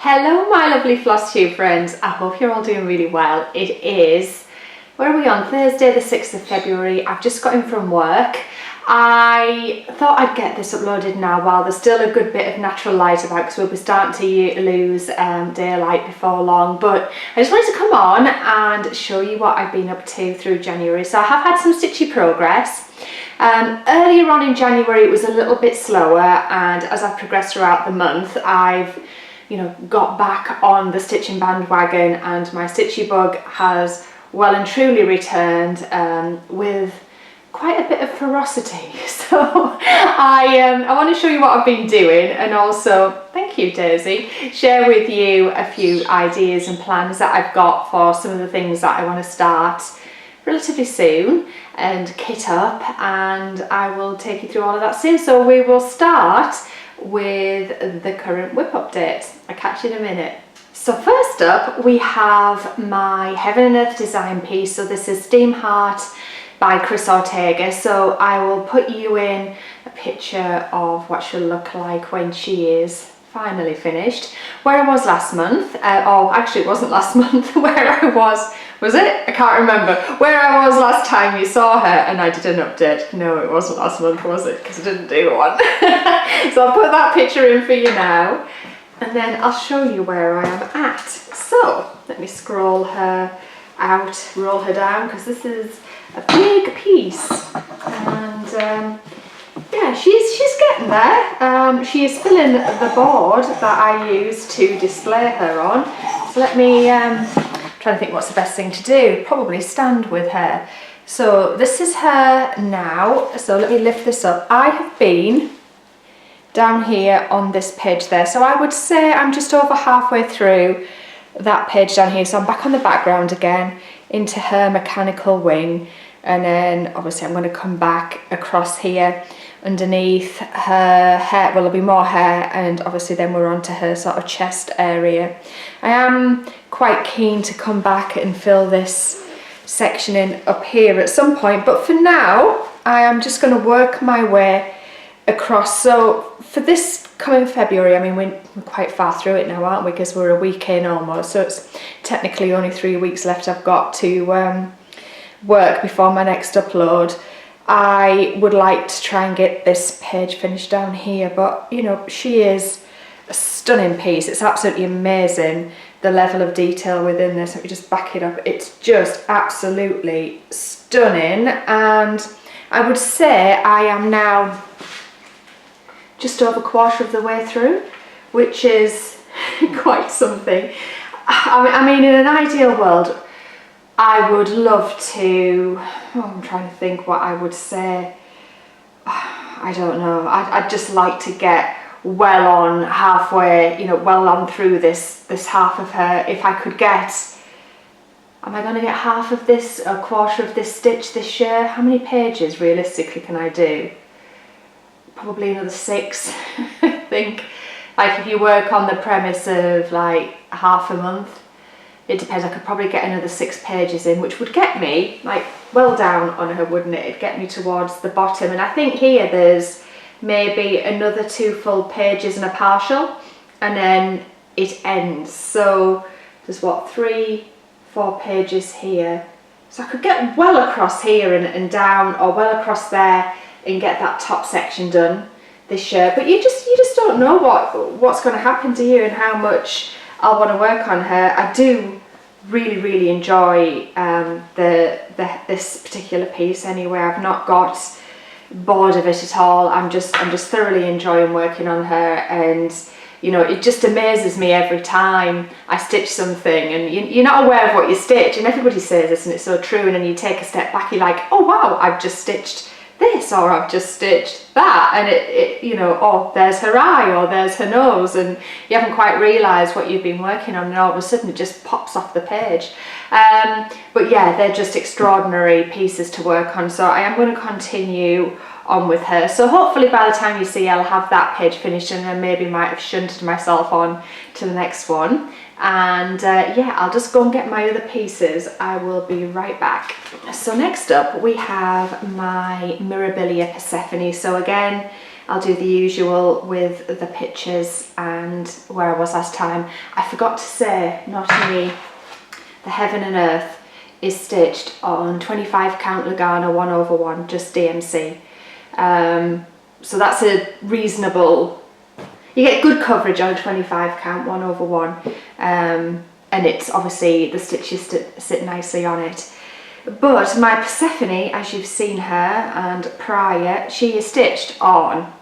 Hello my lovely Flosstube friends, I hope you're all doing really well. It is, where are we on? Thursday the 6th of February. I've just got in from work. I thought I'd get this uploaded now while there's still a good bit of natural light about, because we'll be starting to lose daylight before long, but I just wanted to come on and show you what I've been up to through January. So I have had some stitchy progress. Earlier on in January it was a little bit slower, and as I've progressed throughout the month I've got back on the stitching bandwagon, and my stitchy bug has well and truly returned with quite a bit of ferocity. So I want to show you what I've been doing, and also, thank you Daisy, share with you a few ideas and plans that I've got for some of the things that I want to start relatively soon and kit up, and I will take you through all of that soon. So we will start with the current whip update. I'll catch you in a minute. So first up we have my Heaven and Earth design piece. So this is Steam Heart by Chris Ortega. So I will put you in a picture of what she'll look like when she is finally finished. Where I was last month, oh actually it wasn't last month, where I was it? I can't remember. Where I was last time you saw her and I did an update. No, it wasn't last month, was it? Because I didn't do one. So I'll put that picture in for you now, and then I'll show you where I am at. So let me scroll her out, roll her down, because this is a big piece, and yeah, she's getting there. She is filling the board that I use to display her on. So let me trying to think what's the best thing to do. Probably stand with her. So this is her now. So let me lift this up. I have been down here on this page there. So I would say I'm just over halfway through that page down here. So I'm back on the background again into her mechanical wing, and then obviously I'm going to come back across here underneath her hair. Well, there'll be more hair, and obviously then we're on to her sort of chest area. I am quite keen to come back and fill this section in up here at some point, but for now I am just going to work my way across. So for this coming February, I mean we're quite far through it now, aren't we, because we're a week in almost, so it's technically only 3 weeks left I've got to work before my next upload. I would like to try and get this page finished down here, but she is a stunning piece. It's absolutely amazing, the level of detail within this. Let me just back it up. It's just absolutely stunning, and I would say I am now just over a quarter of the way through, which is quite something. I mean, in an ideal world, I would love to, I'm trying to think what I would say. I don't know. I'd just like to get well on halfway, well on through this half of her. If I could get, am I going to get half of this, a quarter of this stitch this year? How many pages realistically can I do? Probably another 6, I think. Like if you work on the premise of like half a month, it depends. I could probably get another 6 pages in, which would get me like well down on her, wouldn't it? It'd get me towards the bottom, and I think here there's maybe another 2 full pages and a partial, and then it ends. So there's what, 3-4 pages here, so I could get well across here and down, or well across there and get that top section done this year. But you just don't know what's going to happen to you and how much I'll want to work on her. I do really enjoy this particular piece anyway. I've not got bored of it at all. I'm just thoroughly enjoying working on her, and it just amazes me every time I stitch something, and you're not aware of what you stitch, and everybody says this and it's so true, and then you take a step back, you're like, oh wow, I've just stitched this, or I've just stitched that, and it oh, there's her eye, or there's her nose, and you haven't quite realised what you've been working on, and all of a sudden it just pops off the page. But yeah, they're just extraordinary pieces to work on, so I am going to continue on with her. So hopefully by the time you see, I'll have that page finished, and then maybe might have shunted myself on to the next one. And yeah, I'll just go and get my other pieces. I will be right back. So next up we have my Mirabilia Persephone. So again, I'll do the usual with the pictures and where I was last time. I forgot to say, not only the Heaven and Earth is stitched on 25 count Lugano 1/1, just DMC. So that's a reasonable, you get good coverage on a 25 count 1/1, and it's obviously, the stitches sit nicely on it. But my Persephone, as you've seen her and prior, she is stitched on,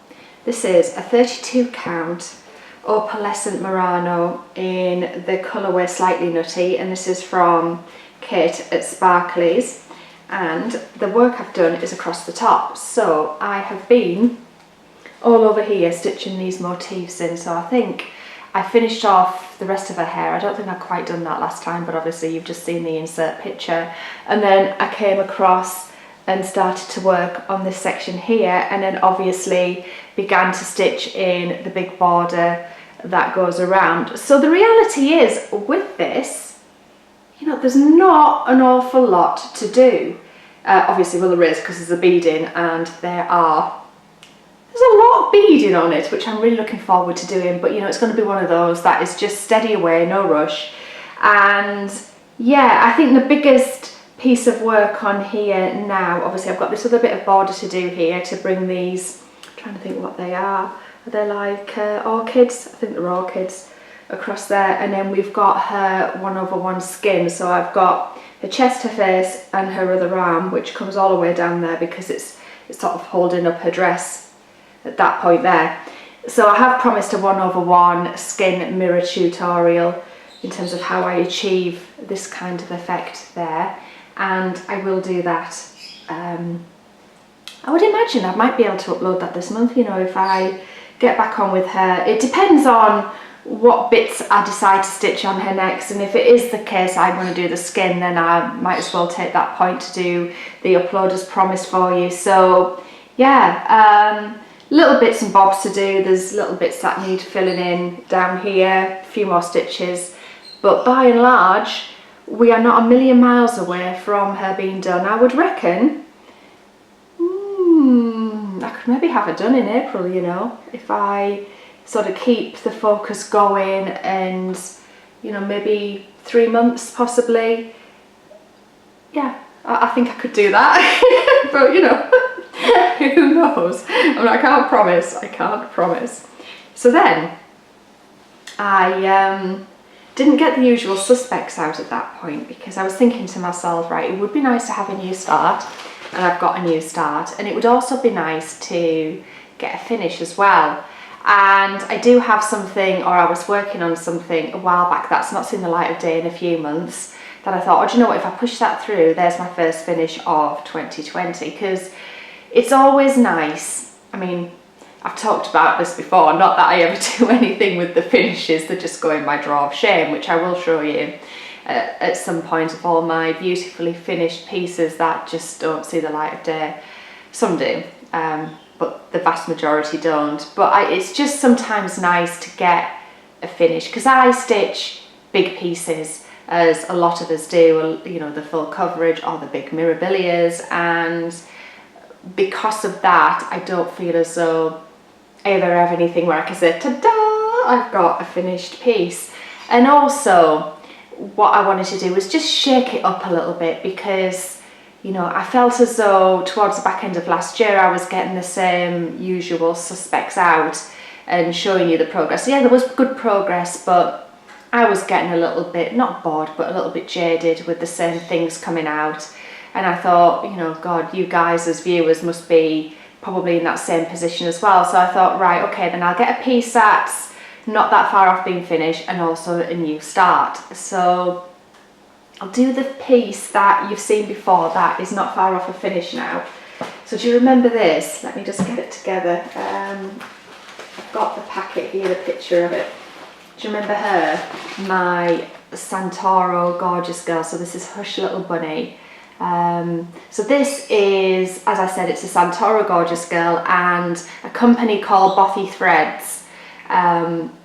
this is a 32 count opalescent Murano in the colourway Slightly Nutty, and this is from Kit at Sparkly's, and the work I've done is across the top. So I have been all over here stitching these motifs in, so I think I finished off the rest of her hair. I don't think I'd quite done that last time, but obviously you've just seen the insert picture. And then I came across and started to work on this section here, and then obviously began to stitch in the big border that goes around. So the reality is, with this, you know, there's not an awful lot to do. Obviously, well, there is, because there's a beading, and there's a lot of beading on it, which I'm really looking forward to doing, but you know, it's going to be one of those that is just steady away, no rush. And yeah, I think the biggest piece of work on here now, obviously I've got this other bit of border to do here to bring these, I'm trying to think what they are they like orchids? I think they're orchids across there. And then we've got her 1/1 skin, so I've got her chest, her face and her other arm, which comes all the way down there because it's sort of holding up her dress at that point there. So I have promised a 1/1 skin mirror tutorial in terms of how I achieve this kind of effect there, and I will do that. I would imagine I might be able to upload that this month, you know, if I get back on with her. It depends on what bits I decide to stitch on her next, and if it is the case I'm going to do the skin, then I might as well take that point to do the upload as promised for you. So yeah, little bits and bobs to do. There's little bits that need filling in down here, a few more stitches, but by and large we are not a million miles away from her being done. I would reckon I could maybe have it done in April, you know, if I sort of keep the focus going, and you know, maybe 3 months possibly. Yeah, I think I could do that. But you know, who knows? I mean, I can't promise. So then I didn't get the usual suspects out at that point, because I was thinking to myself, right, it would be nice to have a new start, and I've got a new start, and it would also be nice to get a finish as well. And I do have something, or I was working on something a while back that's not seen the light of day in a few months, that I thought, oh, do you know what, if I push that through, there's my first finish of 2020, because it's always nice. I mean, I've talked about this before, not that I ever do anything with the finishes, they just go in my drawer of shame, which I will show you at some point, of all my beautifully finished pieces that just don't see the light of day. Some do, but the vast majority don't. But it's just sometimes nice to get a finish, because I stitch big pieces, as a lot of us do, you know, the full coverage or the big mirabilias, and because of that I don't feel as though I ever have anything where I can say, ta-da, I've got a finished piece. And also what I wanted to do was just shake it up a little bit, because you know, I felt as though towards the back end of last year I was getting the same usual suspects out and showing you the progress. Yeah, there was good progress, but I was getting a little bit, not bored, but a little bit jaded with the same things coming out. And I thought, you know, God, you guys as viewers must be probably in that same position as well. So I thought, right, okay, then I'll get a piece that's not that far off being finished, and also a new start. So I'll do the piece that you've seen before that is not far off a finish now. So do you remember this? Let me just get it together. I've got the packet here, the picture of it. Do you remember her? My Santoro Gorgeous Girl. So this is Hush Little Bunny. So this is, as I said, it's a Santoro Gorgeous Girl, and a company called Bothy Threads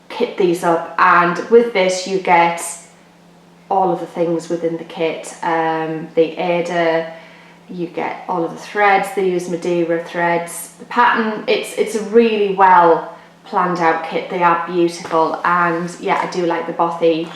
kit these up, and with this you get all of the things within the kit, the Ada, you get all of the threads. They use Madeira threads. The pattern, it's a really well planned out kit. They are beautiful, and yeah, I do like the bothy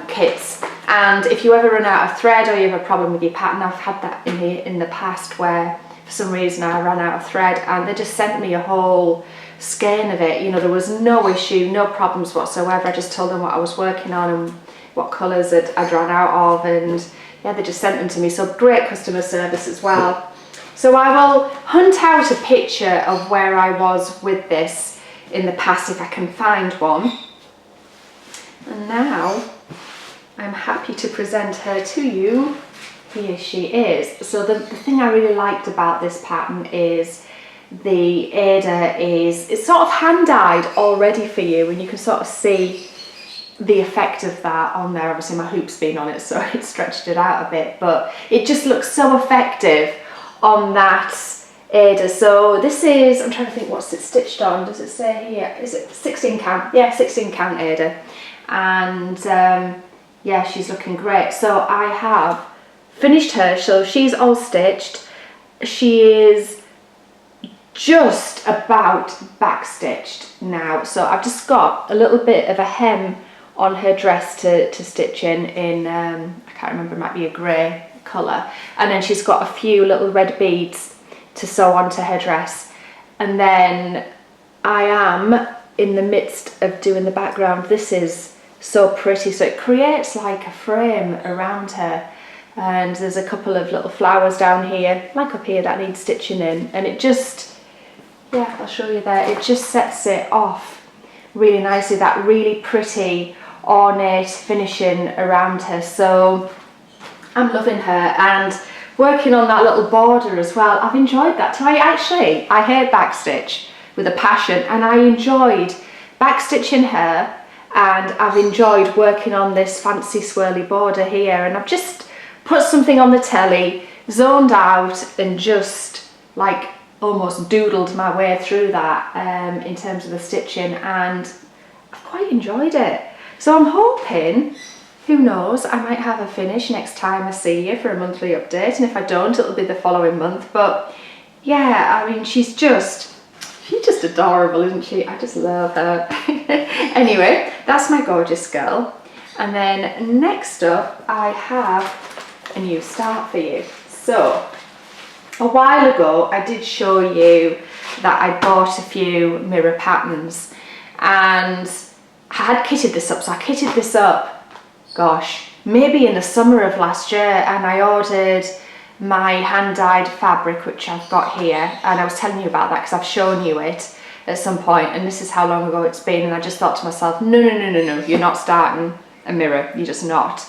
kits. And if you ever run out of thread or you have a problem with your pattern, I've had that in the past where for some reason I ran out of thread, and they just sent me a whole skein of it. You know, there was no issue, no problems whatsoever. I just told them what I was working on and what colours I'd run out of, and yeah, they just sent them to me. So great customer service as well. So I will hunt out a picture of where I was with this in the past if I can find one. And now I'm happy to present her to you. Here she is. So the thing I really liked about this pattern is the Ada it's sort of hand-dyed already for you, and you can sort of see the effect of that on there. Obviously my hoop's been on it, so it stretched it out a bit, but it just looks so effective on that Ada. So this is, I'm trying to think what's it stitched on. Does it say here? Is it 16 count? Yeah, 16 count Ada. And yeah, she's looking great. So I have finished her, so she's all stitched. She is just about back stitched now. So I've just got a little bit of a hem on her dress to stitch in I can't remember, it might be a grey colour, and then she's got a few little red beads to sew onto her dress. And then I am in the midst of doing the background. This is so pretty, so it creates like a frame around her, and there's a couple of little flowers down here, like up here, that need stitching in, and it just, yeah, I'll show you there, it just sets it off really nicely, that really pretty ornate finishing around her. So I'm loving her, and working on that little border as well, I've enjoyed that too. I hate backstitch with a passion, and I enjoyed backstitching her, and I've enjoyed working on this fancy swirly border here, and I've just put something on the telly, zoned out, and just like almost doodled my way through that in terms of the stitching, and I've quite enjoyed it. So I'm hoping, who knows, I might have a finish next time I see you for a monthly update, and if I don't, it'll be the following month. But yeah, I mean, she's just adorable, isn't she? I just love her. Anyway, that's my gorgeous girl. And then next up, I have a new start for you. So a while ago, I did show you that I bought a few mirror patterns, and I had kitted this up. So I kitted this up, gosh, maybe in the summer of last year, and I ordered my hand-dyed fabric, which I've got here, and I was telling you about that because I've shown you it at some point, and this is how long ago it's been, and I just thought to myself, no, you're not starting a mirror, you're just not.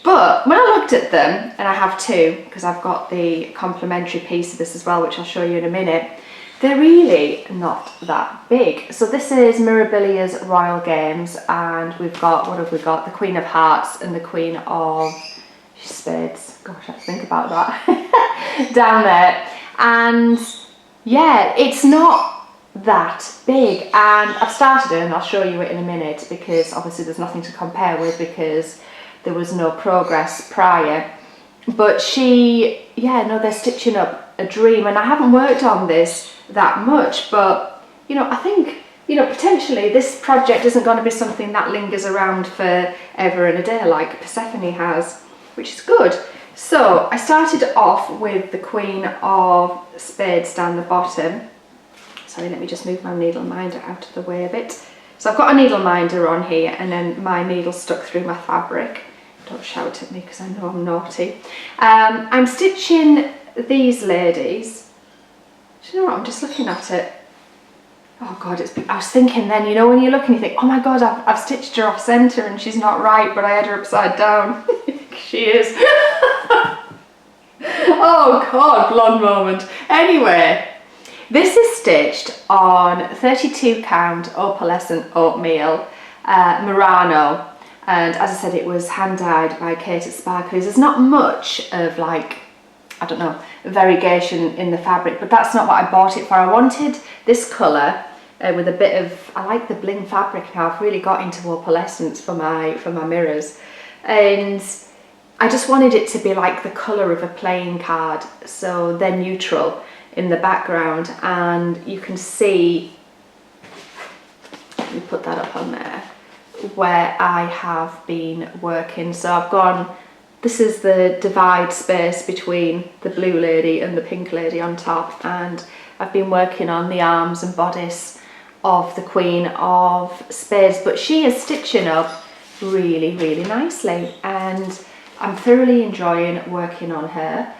But when I looked at them, and I have two, because I've got the complementary piece of this as well, which I'll show you in a minute, they're really not that big. So this is Mirabilia's Royal Games, and we've got, what have we got? The Queen of Hearts and the Queen of Spades. Gosh, I have to think about that. Down there. And yeah, it's not that big. And I've started it, and I'll show you it in a minute, because obviously there's nothing to compare with because there was no progress prior. But she, yeah, no, they're stitching up a dream, and I haven't worked on this that much, but you know, I think, you know, potentially this project isn't going to be something that lingers around forever and a day like Persephone has, which is good. So I started off with the Queen of Spades down the bottom. Sorry, let me just move my needle minder out of the way a bit. So I've got a needle minder on here, and then my needle stuck through my fabric. Don't shout at me because I know I'm naughty. I'm stitching these ladies. Do you know what, I'm just looking at it. Oh God, I was thinking then, you know, when you look and you think, oh my God, I've stitched her off centre and she's not right, but I had her upside down. She is. Oh God, blonde moment. Anyway, this is stitched on 32 count opalescent oatmeal Murano. And as I said, it was hand dyed by Kate at Sparklies. There's not much of like, I don't know, variegation in the fabric, but that's not what I bought it for. I wanted this colour with a bit of, I like the bling fabric now. I've really got into opalescence for my mirrors. And I just wanted it to be like the colour of a playing card, so they're neutral in the background, and you can see, let me put that up on there, where I have been working. So I've gone, this is the divide space between the blue lady and the pink lady on top, and I've been working on the arms and bodice of the Queen of Spades, but she is stitching up really, really nicely, and I'm thoroughly enjoying working on her.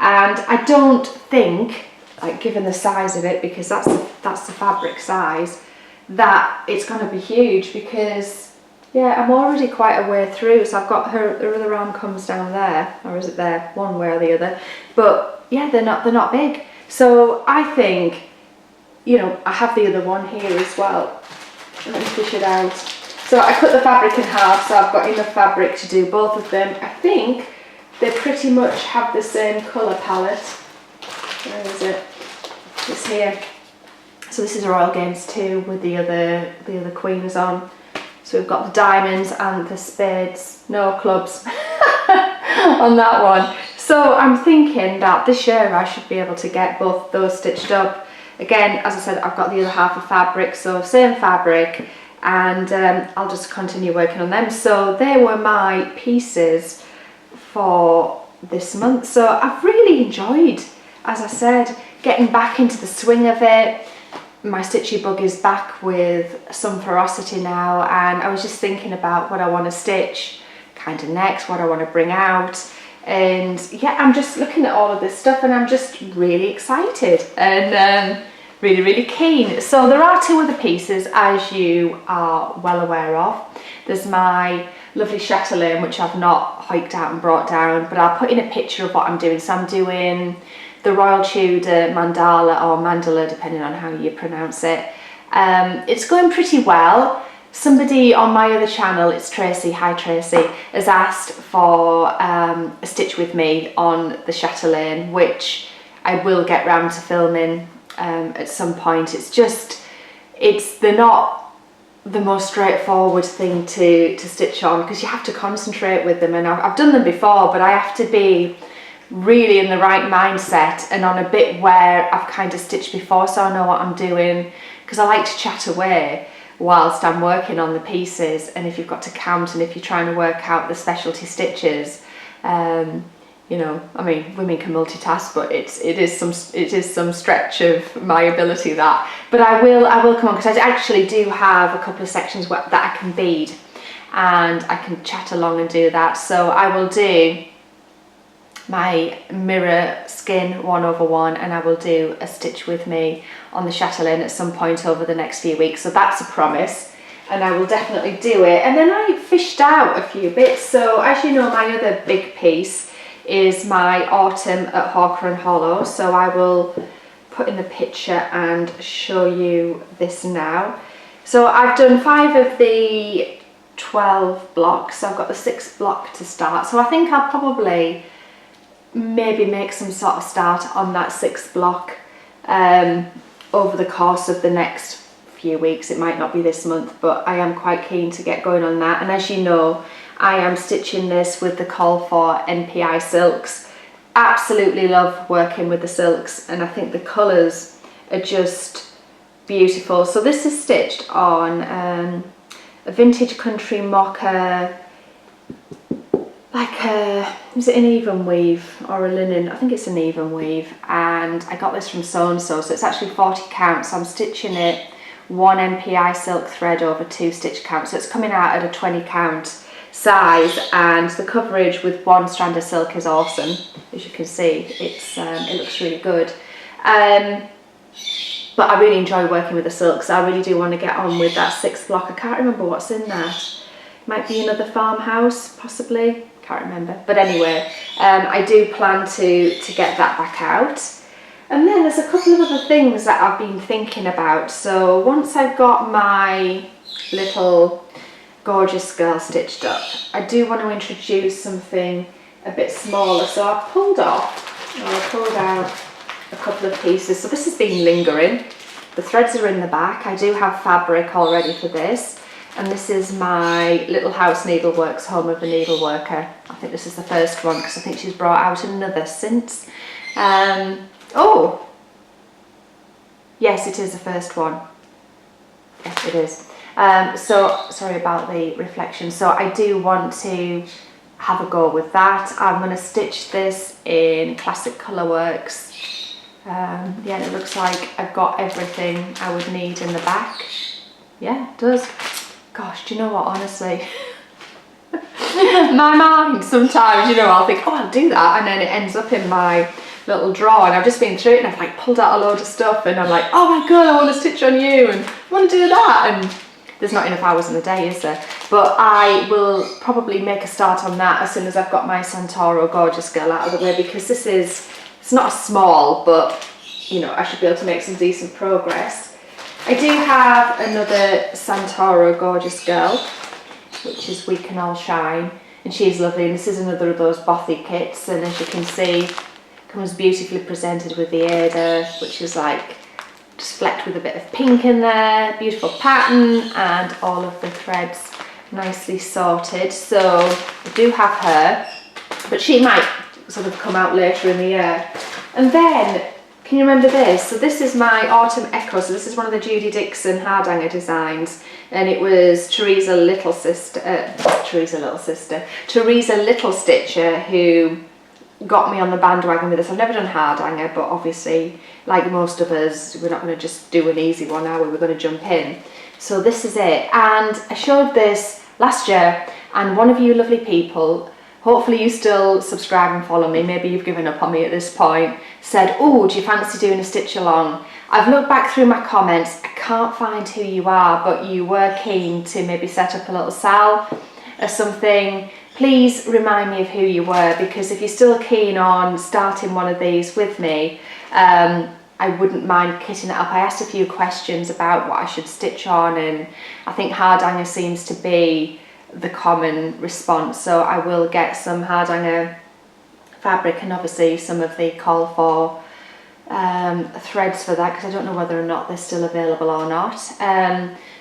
And I don't think, like, given the size of it, because that's the fabric size, that it's going to be huge, because yeah, I'm already quite a way through. So I've got her other arm comes down there, or is it there, one way or the other, but yeah, they're not big. So I think, you know, I have the other one here as well. Let me fish it out. So I cut the fabric in half, so I've got enough fabric to do both of them. I think they pretty much have the same colour palette. Where is it? It's here. So this is Royal Games 2 with the other queens on. So we've got the diamonds and the spades, no clubs on that one. So I'm thinking that this year I should be able to get both those stitched up. Again, as I said, I've got the other half of fabric, so same fabric, and I'll just continue working on them. So they were my pieces for this month. So I've really enjoyed, as I said, getting back into the swing of it. My stitchy bug is back with some ferocity now, and I was just thinking about what I want to stitch kind of next, what I want to bring out. And yeah, I'm just looking at all of this stuff, and I'm just really excited and really, really keen. So there are two other pieces, as you are well aware of. There's my lovely chatelaine, which I've not hiked out and brought down, but I'll put in a picture of what I'm doing. So I'm doing the Royal Tudor mandala, or mandala, depending on how you pronounce it. It's going pretty well. Somebody on my other channel, it's Tracy, hi Tracy, has asked for a stitch with me on the chatelaine, which I will get round to filming at some point. It's just, they're not the most straightforward thing to stitch on, because you have to concentrate with them, and I've done them before, but I have to be really in the right mindset and on a bit where I've kind of stitched before, so I know what I'm doing, because I like to chat away whilst I'm working on the pieces. And if you've got to count, and if you're trying to work out the specialty stitches, you know, I mean, women can multitask, but it is some stretch of my ability, that. But I will come on, because I actually do have a couple of sections that I can bead, and I can chat along and do that. So I will do my mirror skin 1/1, and I will do a stitch with me on the chatelaine at some point over the next few weeks. So that's a promise, and I will definitely do it. And then I fished out a few bits. So as you know, my other big piece is my autumn at Hawker and Hollow. So I will put in the picture and show you this now. So I've done 5 of the 12 blocks. So I've got the 6th block to start. So I think I'll probably maybe make some sort of start on that 6th block over the course of the next few weeks. It might not be this month, but I am quite keen to get going on that. And as you know, I am stitching this with the Call for NPI silks. Absolutely love working with the silks, and I think the colours are just beautiful. So this is stitched on a vintage country mocha, like is it an even weave or a linen? I think it's an even weave, and I got this from so and so, so it's actually 40 count. So I'm stitching it 1 NPI silk thread over 2 stitch counts, so it's coming out at a 20 count size, and the coverage with 1 strand of silk is awesome. As you can see, it looks really good. But I really enjoy working with the silks. I really do want to get on with that 6th block. I can't remember what's in that. Might be another farmhouse, possibly. Can't remember. But anyway, I do plan to get that back out. And then there's a couple of other things that I've been thinking about. So once I've got my little gorgeous girl stitched up, I do want to introduce something a bit smaller. So I pulled out a couple of pieces. So this has been lingering. The threads are in the back. I do have fabric already for this. And this is my Little House Needleworks Home of the Needleworker. I think this is the first one because I think she's brought out another since. Oh, yes, it is the first one. Yes, it is. So, sorry about the reflection. So I do want to have a go with that. I'm going to stitch this in Classic Colourworks. Yeah, it looks like I've got everything I would need in the back. Yeah, it does. Gosh, do you know what, honestly? My mind sometimes, you know, I'll think, oh, I'll do that, and then it ends up in my little drawer, and I've just been through it and I've like pulled out a load of stuff and I'm like, oh my god, I want to stitch on you and I want to do that, and there's not enough hours in the day, is there? But I will probably make a start on that as soon as I've got my Santoro Gorgeous Girl out of the way, because this is, it's not a small, but you know, I should be able to make some decent progress. I do have another Santoro Gorgeous Girl, which is We Can All Shine, and she's lovely, and this is another of those bothy kits, and as you can see, comes beautifully presented with the Ada, which is like just flecked with a bit of pink in there, beautiful pattern, and all of the threads nicely sorted. So I do have her, but she might sort of come out later in the year. And then, can you remember this? So this is my Autumn Echo. So this is one of the Judy Dixon Hardanger designs, and it was Teresa Little Stitcher who got me on the bandwagon with this. I've never done Hardanger, but obviously, like most of us, we're not going to just do an easy one, are we? We're going to jump in. So this is it, and I showed this last year, and one of you lovely people, hopefully you still subscribe and follow me, maybe you've given up on me at this point, said, oh, do you fancy doing a stitch along? I've looked back through my comments, I can't find who you are, but you were keen to maybe set up a little sal or something. Please remind me of who you were, because if you're still keen on starting one of these with me, I wouldn't mind kitting it up. I asked a few questions about what I should stitch on, and I think Hardanger seems to be the common response, so I will get some Hardanger fabric and obviously some of the call for threads for that, because I don't know whether or not they're still available or not.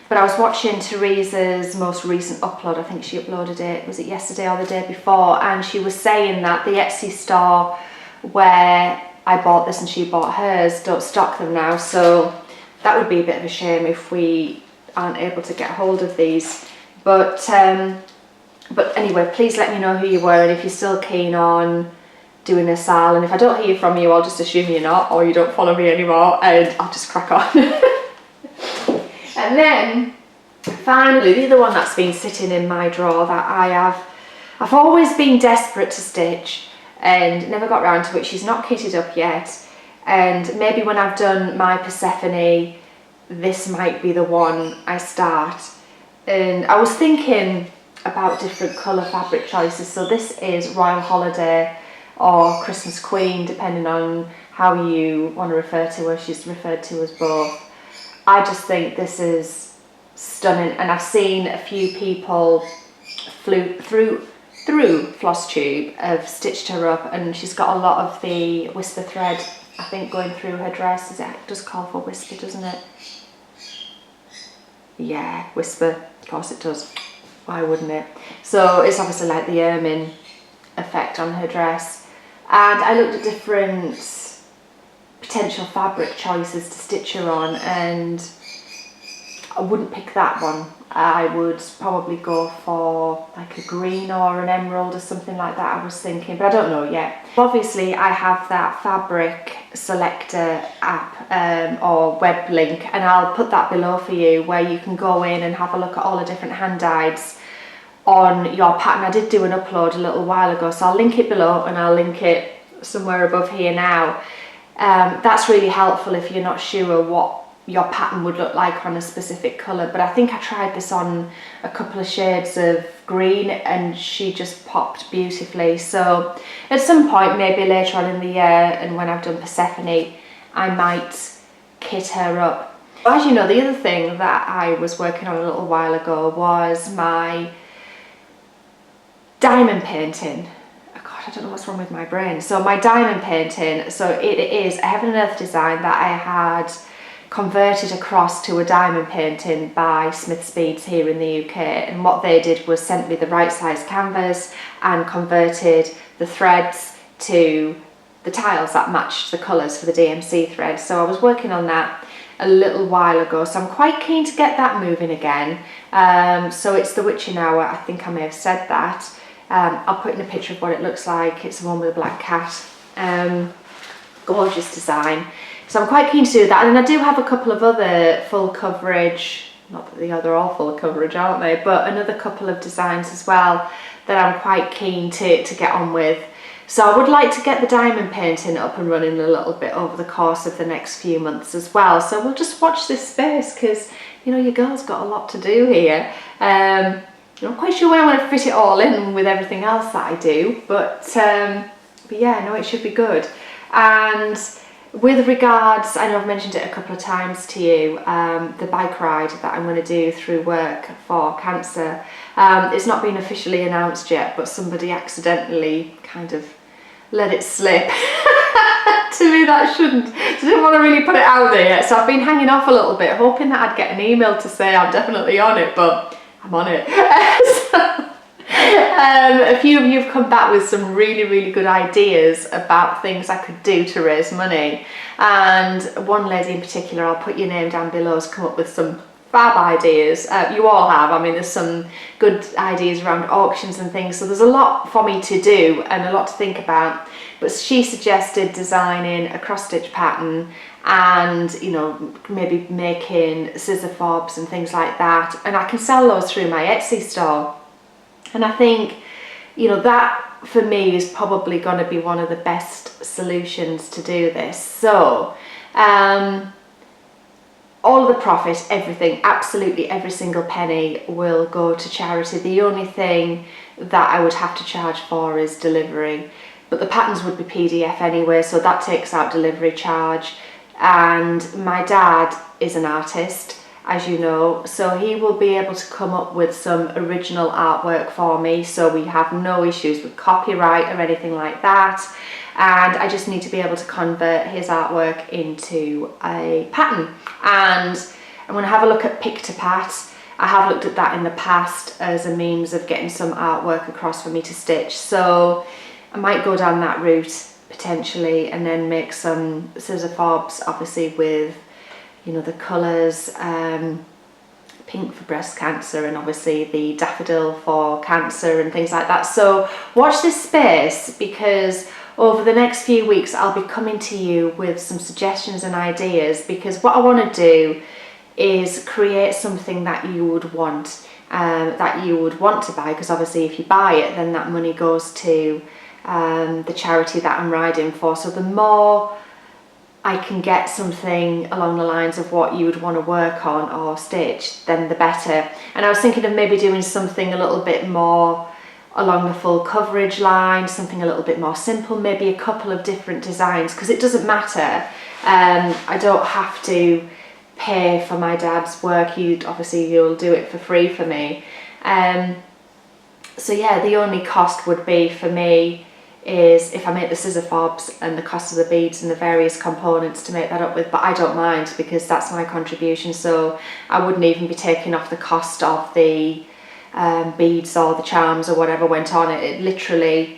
But I was watching Teresa's most recent upload. I think she uploaded it, was it yesterday or the day before, and she was saying that the Etsy store where I bought this and she bought hers don't stock them now, so that would be a bit of a shame if we aren't able to get hold of these. But anyway, please let me know who you were and if you're still keen on doing a sal, and if I don't hear from you, I'll just assume you're not, or you don't follow me anymore, and I'll just crack on. And then finally, the other one that's been sitting in my drawer that I've always been desperate to stitch and never got round to it. She's not kitted up yet, and maybe when I've done my Persephone, this might be the one I start. And I was thinking about different colour fabric choices. So this is Royal Holiday or Christmas Queen, depending on how you want to refer to her. She's referred to as both. I just think this is stunning, and I've seen a few people through Flosstube have stitched her up, and she's got a lot of the whisper thread, I think, going through her dress. It does call for whisper, doesn't it? Yeah, whisper, of course it does. Why wouldn't it? So it's obviously like the ermine effect on her dress. And I looked at different potential fabric choices to stitch her on, and I wouldn't pick that one. I would probably go for like a green or an emerald or something like that, I was thinking, but I don't know yet. Obviously I have that fabric selector app or web link, and I'll put that below for you, where you can go in and have a look at all the different hand dyes on your pattern. I did do an upload a little while ago, so I'll link it below and I'll link it somewhere above here now. That's really helpful if you're not sure what your pattern would look like on a specific colour, but I think I tried this on a couple of shades of green and she just popped beautifully. So at some point, maybe later on in the year, and when I've done Persephone, I might kit her up. As you know, the other thing that I was working on a little while ago was my diamond painting. I don't know what's wrong with my brain. So my diamond painting, so it is a Heaven and Earth design that I had converted across to a diamond painting by Smith's Beads here in the UK, and what they did was sent me the right size canvas and converted the threads to the tiles that matched the colours for the DMC thread. So I was working on that a little while ago, so I'm quite keen to get that moving again. So it's the witching hour, I think I may have said that. I'll put in a picture of what it looks like. It's the one with a black cat. Gorgeous design. So I'm quite keen to do that. And then I do have a couple of other full coverage, not that they're all full coverage, aren't they? But another couple of designs as well that I'm quite keen to get on with. So I would like to get the diamond painting up and running a little bit over the course of the next few months as well. So we'll just watch this space, because, you know, your girl's got a lot to do here. I'm not quite sure when I want to fit it all in with everything else that I do, but yeah, no, it should be good. And with regards, I know I've mentioned it a couple of times to you, the bike ride that I'm going to do through work for cancer. It's not been officially announced yet, but somebody accidentally kind of let it slip to me that shouldn't. So I didn't want to really put it out there yet, so I've been hanging off a little bit, hoping that I'd get an email to say I'm definitely on it, but I'm on it. A few of you have come back with some really good ideas about things I could do to raise money, and one lady in particular, I'll put your name down below, has come up with some fab ideas. You all have. I mean, there's some good ideas around auctions and things, so there's a lot for me to do and a lot to think about. But she suggested designing a cross stitch pattern and, you know, maybe making scissor fobs and things like that, and I can sell those through my Etsy store. And I think, you know, that for me is probably going to be one of the best solutions to do this. So all of the profit, everything, absolutely every single penny will go to charity. The only thing that I would have to charge for is delivery, but the patterns would be PDF anyway, so that takes out delivery charge. And my dad is an artist, as you know, so he will be able to come up with some original artwork for me, so we have no issues with copyright or anything like that. And I just need to be able to convert his artwork into a pattern. And I'm going to have a look at Pick-to-Pat. I have looked at that in the past as a means of getting some artwork across for me to stitch, so I might go down that route potentially, and then make some scissor fobs, obviously with, you know, the colours, pink for breast cancer and obviously the daffodil for cancer and things like that. So watch this space, because over the next few weeks I'll be coming to you with some suggestions and ideas, because what I want to do is create something that you would want, to buy, because obviously if you buy it, then that money goes to the charity that I'm riding for. So the more I can get something along the lines of what you would want to work on or stitch, then the better. And I was thinking of maybe doing something a little bit more along the full coverage line, something a little bit more simple, maybe a couple of different designs, because it doesn't matter. I don't have to pay for my dad's work. He'll do it for free for me. So yeah, the only cost would be for me is if I make the scissor fobs and the cost of the beads and the various components to make that up with, but I don't mind, because that's my contribution, so I wouldn't even be taking off the cost of the beads or the charms or whatever went on it. It literally,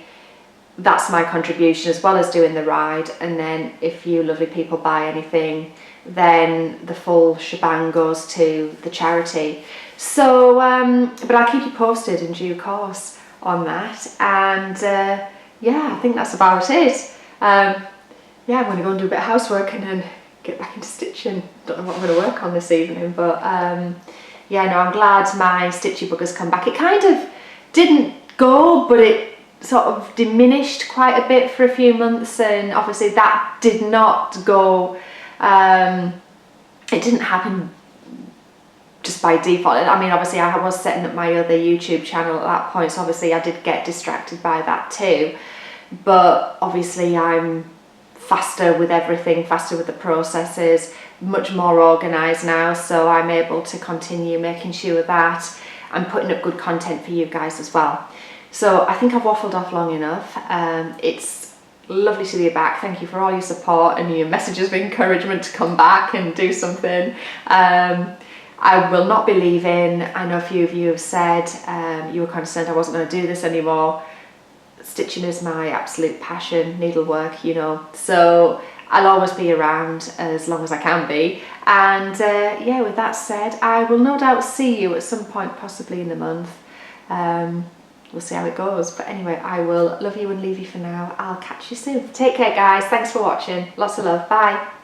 that's my contribution, as well as doing the ride. And then if you lovely people buy anything, then the full shebang goes to the charity. So but I'll keep you posted in due course on that. And yeah, I think that's about it. Yeah, I'm going to go and do a bit of housework and then get back into stitching. Don't know what I'm going to work on this evening, but yeah, no, I'm glad my stitchy bug has come back. It kind of didn't go, but it sort of diminished quite a bit for a few months, and obviously that did not go, it didn't happen just by default. I mean, obviously I was setting up my other YouTube channel at that point, so obviously I did get distracted by that too, but obviously I'm faster with everything, faster with the processes, much more organised now, so I'm able to continue making sure that I'm putting up good content for you guys as well. So I think I've waffled off long enough. It's lovely to be back. Thank you for all your support and your messages of encouragement to come back and do something. I will not be leaving. I know a few of you have said you were concerned I wasn't going to do this anymore. Stitching is my absolute passion, needlework, you know, so I'll always be around as long as I can be. And yeah, with that said, I will no doubt see you at some point, possibly in the month. We'll see how it goes. But anyway, I will love you and leave you for now. I'll catch you soon. Take care, guys. Thanks for watching. Lots of love. Bye.